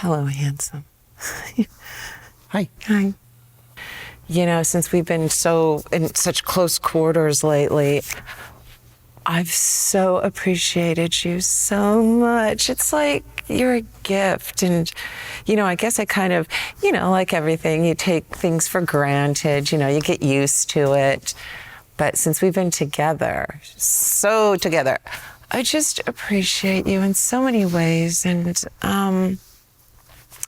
Hello, handsome. Hi. Hi. You know, since we've been in such close quarters lately, I've so appreciated you so much. It's like you're a gift. And, you know, I guess I kind of, you know, like everything, you take things for granted, you know, you get used to it. But since we've been together, so together, I just appreciate you in so many ways. And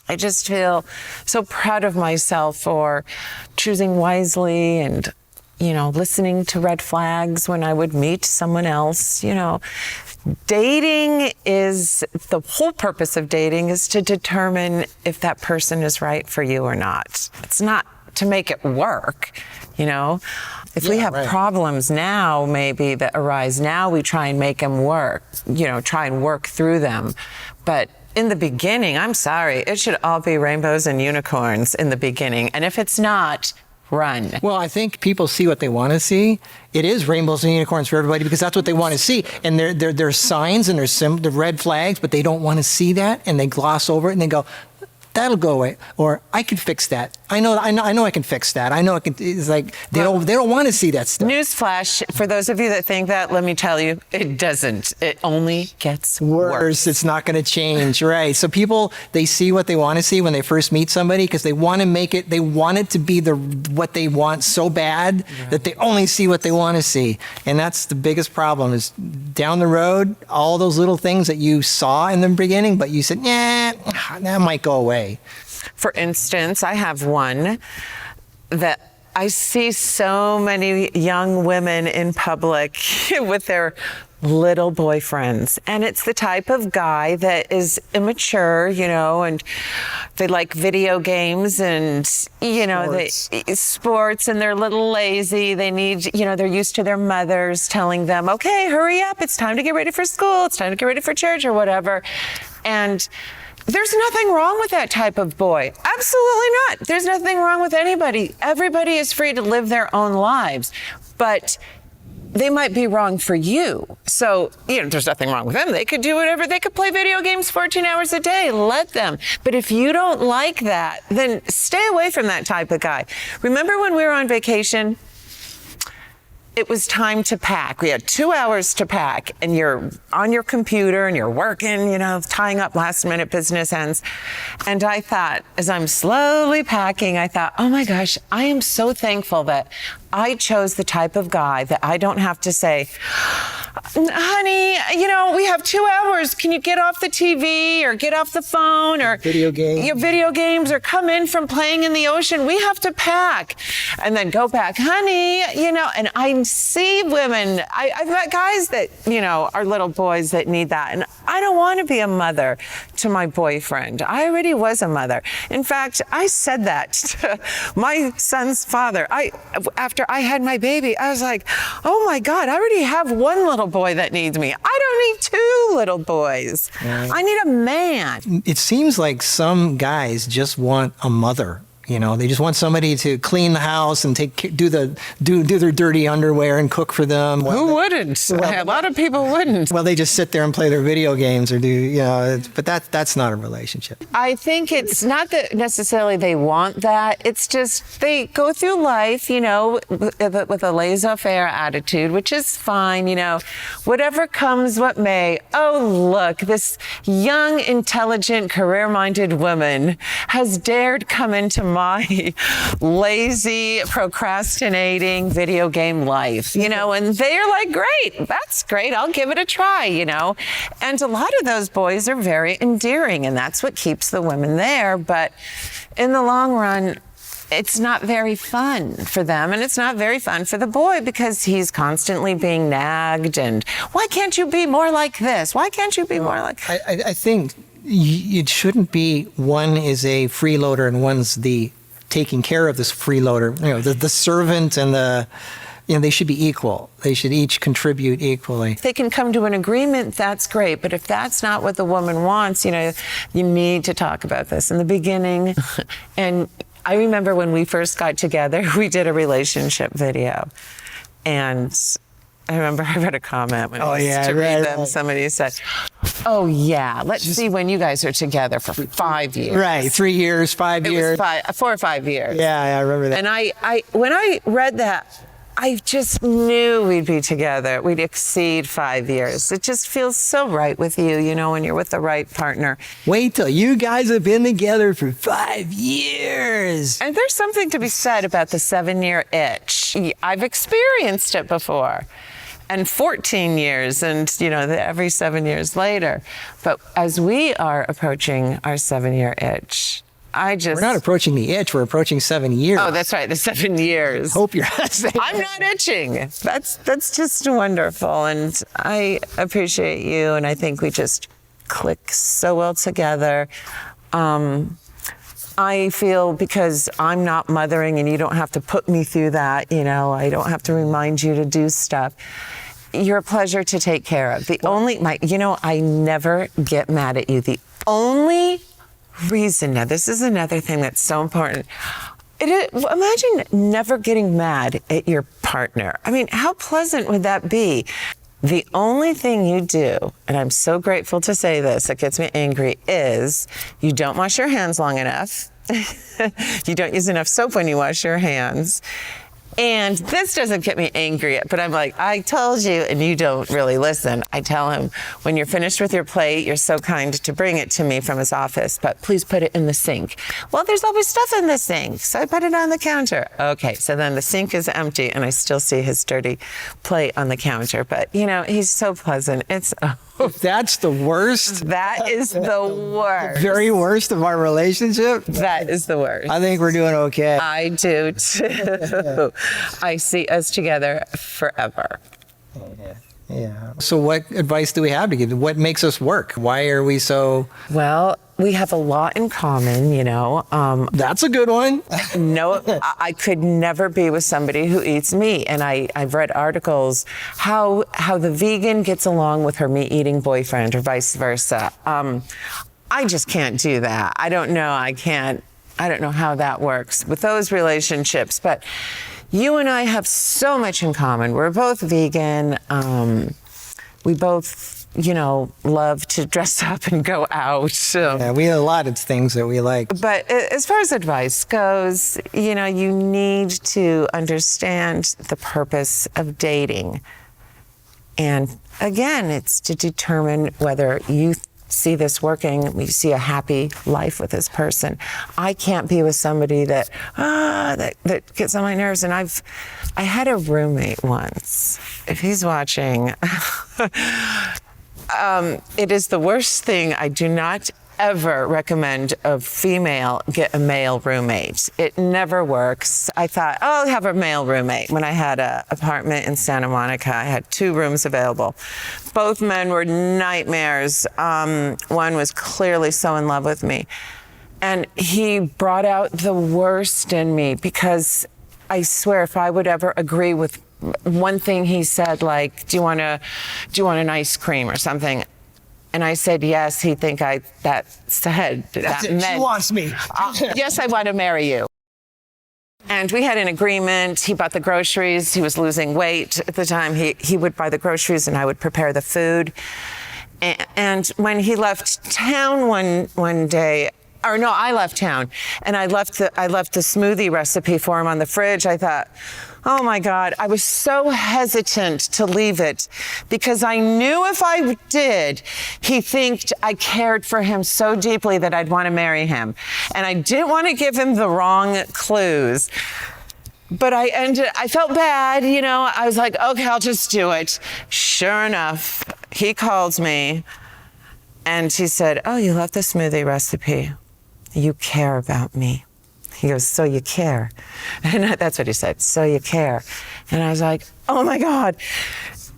I just feel so proud of myself for choosing wisely and, you know, listening to red flags when I would meet someone else. You know, dating is, the whole purpose of dating is to determine if that person is right for you or not. It's not to make it work, you know. If we have problems now, maybe that arise now, we try and make them work, you know, try and work through them. But in the beginning, I'm sorry, it should all be rainbows and unicorns in the beginning. And if it's not, run. Well, I think people see what they want to see. It is rainbows and unicorns for everybody because that's what they want to see. And there's signs and there's red flags, but they don't want to see that, and they gloss over it and they go, that'll go away, or I can fix that. I know I can fix that. I know I can. It's like they don't want to see that stuff. Newsflash, for those of you that think that, let me tell you, it doesn't. It only gets worse. It's not going to change, right? So people, they see what they want to see when they first meet somebody because they want to make it. They want it to be what they want so bad that they only see what they want to see, and that's the biggest problem. Is down the road, all those little things that you saw in the beginning, but you said, yeah, that might go away. For instance, I have one that I see so many young women in public with their little boyfriends. And it's the type of guy that is immature, you know, and they like video games and, you know, sports, and they're a little lazy. They need, you know, they're used to their mothers telling them, okay, hurry up. It's time to get ready for school. It's time to get ready for church or whatever. And there's nothing wrong with that type of boy. Absolutely not. There's nothing wrong with anybody. Everybody is free to live their own lives, but they might be wrong for you. So, you know, there's nothing wrong with them. They could do whatever. They could play video games 14 hours a day. Let them. But if you don't like that, then stay away from that type of guy. Remember when we were on vacation? It was time to pack. We had 2 hours to pack, and you're on your computer and you're working, you know, tying up last minute business ends. And I thought, as I'm slowly packing, I thought, oh my gosh, I am so thankful that I chose the type of guy that I don't have to say, honey, you know, we have 2 hours. Can you get off the TV or get off the phone or video games or come in from playing in the ocean? We have to pack and then go back, honey, you know. And I see women, I've met guys that, you know, are little boys that need that. And I don't want to be a mother to my boyfriend. I already was a mother. In fact, I said that to my son's father. After I had my baby, I was like, oh my God, I already have one little boy that needs me. I don't need 2 little boys. Right. I need a man. It seems like some guys just want a mother. You know, they just want somebody to clean the house and do their dirty underwear and cook for them. Who wouldn't? A lot of people wouldn't. Well, they just sit there and play their video games or do, you know, but that's not a relationship. I think it's not that necessarily they want that. It's just they go through life, you know, with a laissez-faire attitude, which is fine, you know, whatever comes, what may. Oh, look, this young, intelligent, career-minded woman has dared come into my lazy, procrastinating video game life, you know, and they're like, great, that's great, I'll give it a try, you know. And a lot of those boys are very endearing, and that's what keeps the women there. But in the long run, it's not very fun for them, and it's not very fun for the boy because he's constantly being nagged and, why can't you be more like this? Why can't you be more like that? I think it shouldn't be one is a freeloader and one's the taking care of this freeloader. You know, the servant and the, you know, they should be equal. They should each contribute equally. If they can come to an agreement, that's great. But if that's not what the woman wants, you know, you need to talk about this in the beginning. And I remember when we first got together, we did a relationship video. And I remember I read a comment when I used to read them. Somebody said, "Oh yeah, let's see when you guys are together for 5 years." Right, 3 years, 5 years. It was 4 or 5 years. Yeah, I remember that. And I when I read that, I just knew we'd be together. We'd exceed 5 years. It just feels so right with you, you know, when you're with the right partner. Wait till you guys have been together for 5 years. And there's something to be said about the 7-year itch. I've experienced it before. And 14 years, and you know, every 7 years later. But as we are approaching our 7-year itch, we're not approaching the itch, we're approaching 7 years. Oh, that's right, the 7 years. Hope you're saying I'm not itching. That's just wonderful, and I appreciate you, and I think we just click so well together. I feel because I'm not mothering and you don't have to put me through that, you know, I don't have to remind you to do stuff. You're a pleasure to take care of. I never get mad at you. The only reason, now this is another thing that's so important. Imagine never getting mad at your partner. I mean, how pleasant would that be? The only thing you do, and I'm so grateful to say this, that gets me angry, is you don't wash your hands long enough. You don't use enough soap when you wash your hands. And this doesn't get me angry, but I'm like, I told you, and you don't really listen. I tell him, when you're finished with your plate, you're so kind to bring it to me from his office, but please put it in the sink. Well, there's always stuff in the sink, so I put it on the counter. Okay, so then the sink is empty, and I still see his dirty plate on the counter. But, you know, he's so pleasant. If that's the worst. That is the worst. Very worst of our relationship. That is the worst. I think we're doing okay. I do too. I see us together forever. Yeah. So what advice do we have to give? What makes us work? Why are we so... Well, we have a lot in common, you know. That's a good one. No, I could never be with somebody who eats meat. And I've read articles how the vegan gets along with her meat-eating boyfriend or vice versa. I just can't do that. I don't know. I don't know how that works with those relationships. But you and I have so much in common. We're both vegan. We both, you know, love to dress up and go out. So. Yeah, we have a lot of things that we like. But as far as advice goes, you know, you need to understand the purpose of dating. And again, it's to determine whether you see this working, you see a happy life with this person. I can't be with somebody that gets on my nerves. And I had a roommate once. If he's watching, it is the worst thing. I do not ever recommend a female get a male roommate. It never works. I thought, I'll have a male roommate. When I had an apartment in Santa Monica, I had 2 rooms available. Both men were nightmares. One was clearly so in love with me. And he brought out the worst in me because I swear if I would ever agree with one thing he said, like, do you want an ice cream or something? And I said, yes. He'd think that meant, she wants me. Yes, I want to marry you. And we had an agreement. He bought the groceries. He was losing weight at the time. He would buy the groceries and I would prepare the food. And when he left town one day, or no, I left town, and I left the smoothie recipe for him on the fridge. I thought, oh my God, I was so hesitant to leave it because I knew if I did, he'd think I cared for him so deeply that I'd want to marry him. And I didn't want to give him the wrong clues. But I felt bad, you know. I was like, okay, I'll just do it. Sure enough, he called me and he said, oh, you left the smoothie recipe. You care about me. He goes, so you care. And that's what he said, so you care. And I was like, oh my God.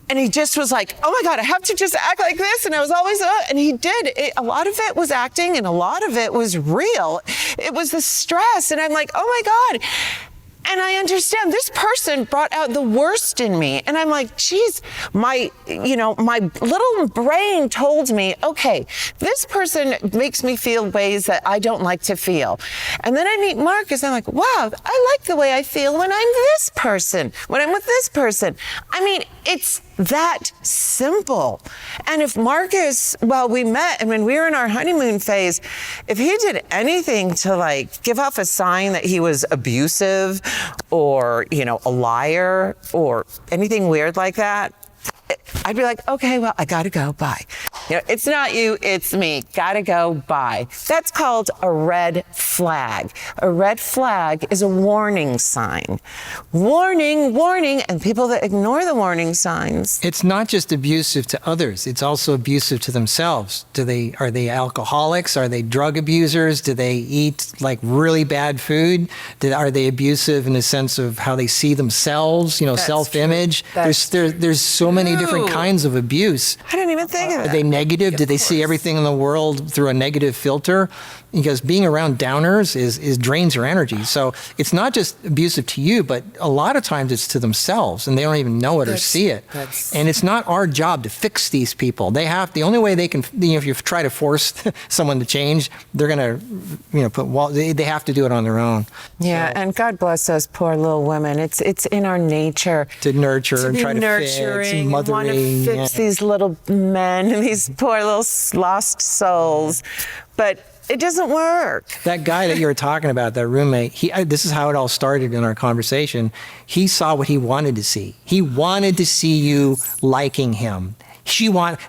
And he just was like, oh my God, I have to just act like this. And I was always, and he did. A lot of it was acting and a lot of it was real. It was the stress. And I'm like, oh my God. And I understand this person brought out the worst in me. And I'm like, geez, my little brain told me, okay, this person makes me feel ways that I don't like to feel. And then I meet Marcus, and I'm like, wow, I like the way I feel when I'm this person, when I'm with this person. I mean, it's that simple. And if Marcus, well, we met, and when we were in our honeymoon phase, if he did anything to like give off a sign that he was abusive or, a liar or anything weird like that, I'd be like, okay, well, I gotta go, bye. It's not you, it's me. Gotta go, bye. That's called a red flag. A red flag is a warning sign. Warning, warning, and people that ignore the warning signs. It's not just abusive to others, it's also abusive to themselves. Are they alcoholics? Are they drug abusers? Do they eat like really bad food? Are they abusive in the sense of how they see themselves, self-image? There's so many different kinds of abuse. I didn't even think of that. Are they negative? Do they see everything in the world through a negative filter? Because being around downers is drains your energy. So it's not just abusive to you, but a lot of times it's to themselves, and they don't even know it or see it. And it's not our job to fix these people. The only way they can, if you try to force someone to change, they're gonna, they have to do it on their own. Yeah, so, and God bless us poor little women. It's in our nature to nurture and try to fix, and mothering. Want to fix these little men and these poor little lost souls, but it doesn't work. That guy that you were talking about, that roommate, this is how it all started in our conversation. He saw what he wanted to see. He wanted to see you liking him.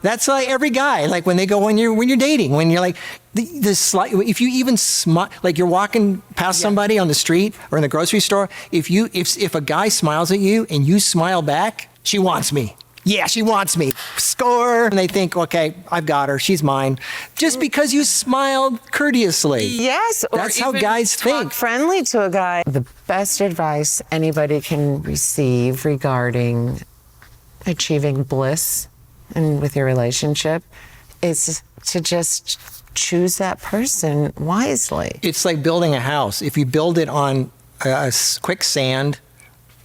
That's like every guy, like when you're dating, when you're like, if you even smile, like you're walking past somebody on the street or in the grocery store, if a guy smiles at you and you smile back, she wants me. Yeah, she wants me. Score. And they think, okay, I've got her. She's mine. Just because you smiled courteously. Yes. That's how guys think. Friendly to a guy. The best advice anybody can receive regarding achieving bliss and with your relationship is to just choose that person wisely. It's like building a house. If you build it on quicksand,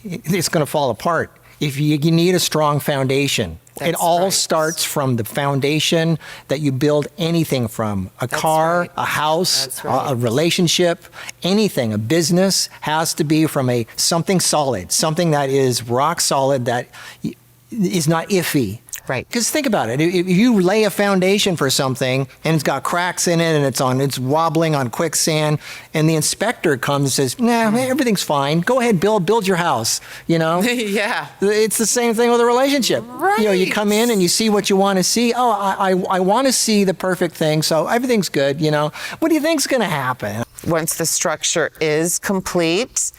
it's going to fall apart. If you need a strong foundation. It all starts from the foundation that you build anything from. A car, a house, a relationship, anything, a business has to be from something solid, something that is rock solid, that is not iffy. Right. Because think about it. If you lay a foundation for something and it's got cracks in it and it's wobbling on quicksand, and the inspector comes and says, nah, everything's fine. Go ahead, build your house, Yeah. It's the same thing with a relationship. Right. You come in and you see what you want to see. Oh, I want to see the perfect thing, so everything's good, What do you think's going to happen? Once the structure is complete,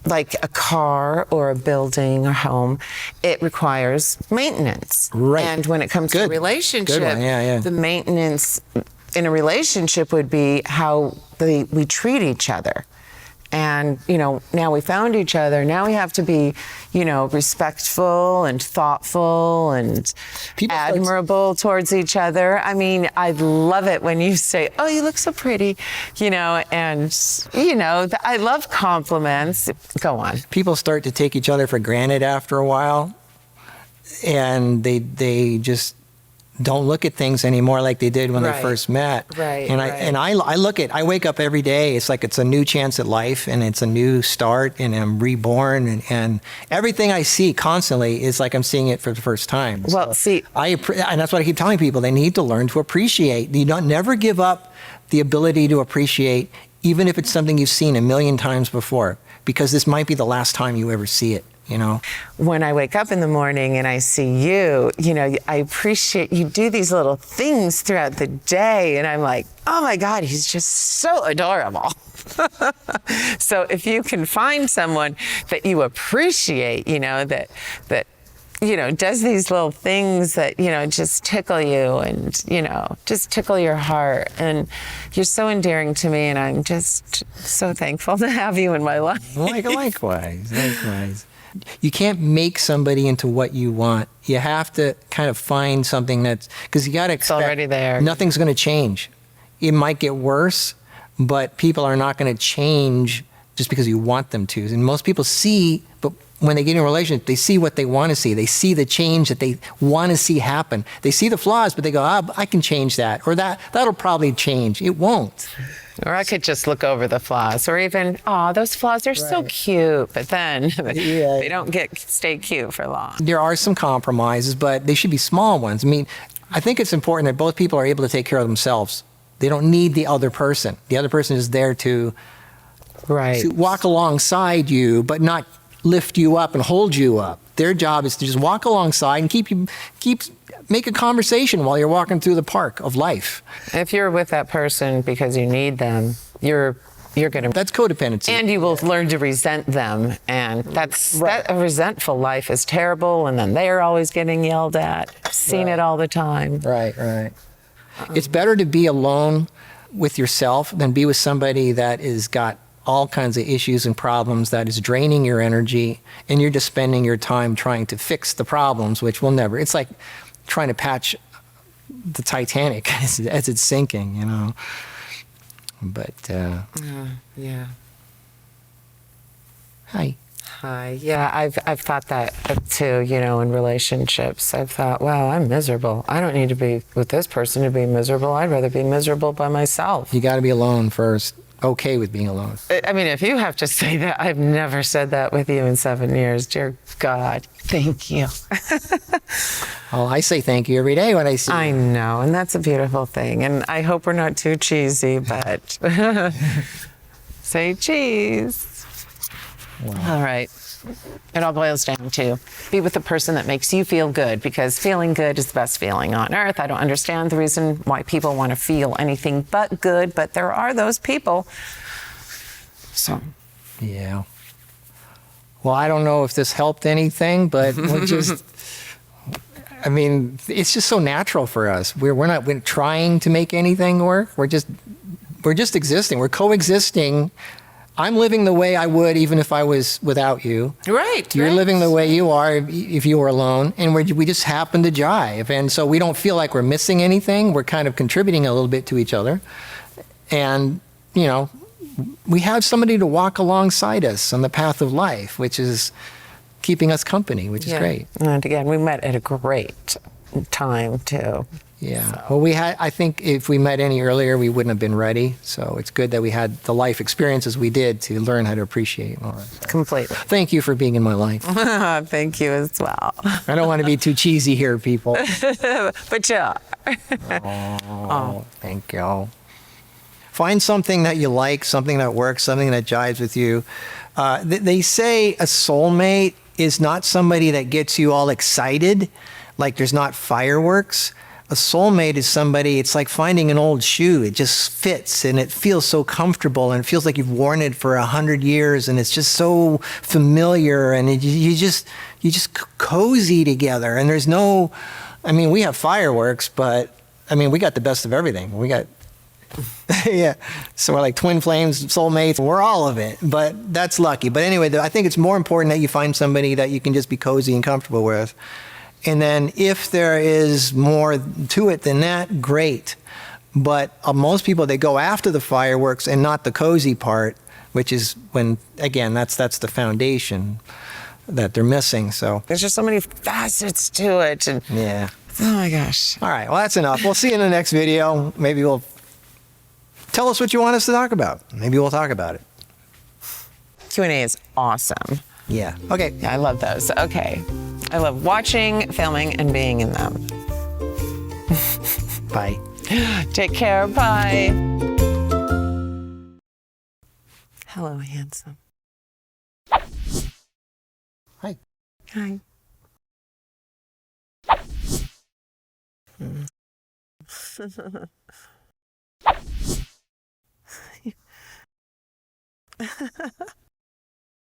like a car or a building or home, it requires maintenance. Right. And when it comes to a relationship, the maintenance in a relationship would be how we treat each other. And, now we found each other. Now we have to be, respectful and thoughtful and admirable towards each other. I mean, I love it when you say, oh, you look so pretty, and, I love compliments. Go on. People start to take each other for granted after a while, and they just don't look at things anymore like they did when they first met. Right. And I wake up every day. It's like it's a new chance at life, and it's a new start, and I'm reborn, and everything I see constantly is like I'm seeing it for the first time. Well, and that's what I keep telling people. They need to learn to appreciate. You don't never give up the ability to appreciate, even if it's something you've seen a million times before, because this might be the last time you ever see it. When I wake up in the morning and I see you, I appreciate you do these little things throughout the day. And I'm like, oh my God, he's just so adorable. So if you can find someone that you appreciate, that does these little things that, just tickle you and, just tickle your heart. And you're so endearing to me, and I'm just so thankful to have you in my life. Likewise. You can't make somebody into what you want. You have to kind of find something because you got to expect. It's already there. Nothing's going to change. It might get worse, but people are not going to change just because you want them to. And most people see, but when they get in a relationship, they see what they want to see. They see the change that they want to see happen. They see the flaws, but they go, I can change that. Or that'll probably change. It won't. Or I could just look over the flaws, or even, those flaws are so cute, but then they don't stay cute for long. There are some compromises, but they should be small ones. I mean, I think it's important that both people are able to take care of themselves. They don't need the other person. The other person is there to walk alongside you, but not lift you up and hold you up. Their job is to just walk alongside and make a conversation while you're walking through the park of life. If you're with that person because you need them, you're going to... That's codependency. And you will learn to resent them. And that a resentful life is terrible. And then they're always getting yelled at. I've seen it all the time. Right. It's better to be alone with yourself than be with somebody that is got all kinds of issues and problems that is draining your energy, and you're just spending your time trying to fix the problems, which will never... It's like trying to patch the Titanic as it's sinking, you know. But yeah. Hi. Yeah, I've thought that too, you know, in relationships. I've thought, wow, I'm miserable. I don't need to be with this person to be miserable. I'd rather be miserable by myself. You got to be alone first. Okay with being alone. I mean, if you have to say that, I've never said that with you in 7 years. Dear God, thank you. Oh, I say thank you every day when I see you. I know, and that's a beautiful thing. And I hope we're not too cheesy, but say cheese. Wow. All right. It all boils down to be with the person that makes you feel good, because feeling good is the best feeling on earth. I don't understand the reason why people want to feel anything but good, but there are those people. So. Yeah. Well, I don't know if this helped anything, but we're just, I mean, it's just so natural for us. We're not trying to make anything work. We're just existing. We're coexisting. I'm living the way I would even if I was without you. Right. You're living the way you are if you were alone, and we just happen to jive. And so we don't feel like we're missing anything. We're kind of contributing a little bit to each other. And, you know, we have somebody to walk alongside us on the path of life, which is keeping us company, which is great. And again, we met at a great time, too. Yeah. So. Well, I think if we met any earlier, we wouldn't have been ready. So it's good that we had the life experiences we did to learn how to appreciate more. So. Completely. Thank you for being in my life. Thank you as well. I don't want to be too cheesy here, people. But yeah. Thank you. Find something that you like, something that works, something that jives with you. They say a soulmate is not somebody that gets you all excited, like there's not fireworks. A soulmate is somebody, it's like finding an old shoe. It just fits and it feels so comfortable and it feels like you've worn it for 100 years and it's just so familiar and you just cozy together. And there's no, I mean, we have fireworks, but I mean, we got the best of everything. We got, yeah. So we're like twin flames, soulmates, we're all of it, but that's lucky. But anyway, I think it's more important that you find somebody that you can just be cozy and comfortable with. And then if there is more to it than that, great. But most people, they go after the fireworks and not the cozy part, which is when, again, that's the foundation that they're missing. So there's just so many facets to it. And yeah. Oh my gosh. All right. Well, that's enough. We'll see you in the next video. Maybe we'll tell us what you want us to talk about. Maybe we'll talk about it. Q&A is awesome. Yeah. Okay. Yeah, I love those. Okay. I love watching, filming, and being in them. Bye. Take care. Bye. Hello, handsome. Hi. Hi.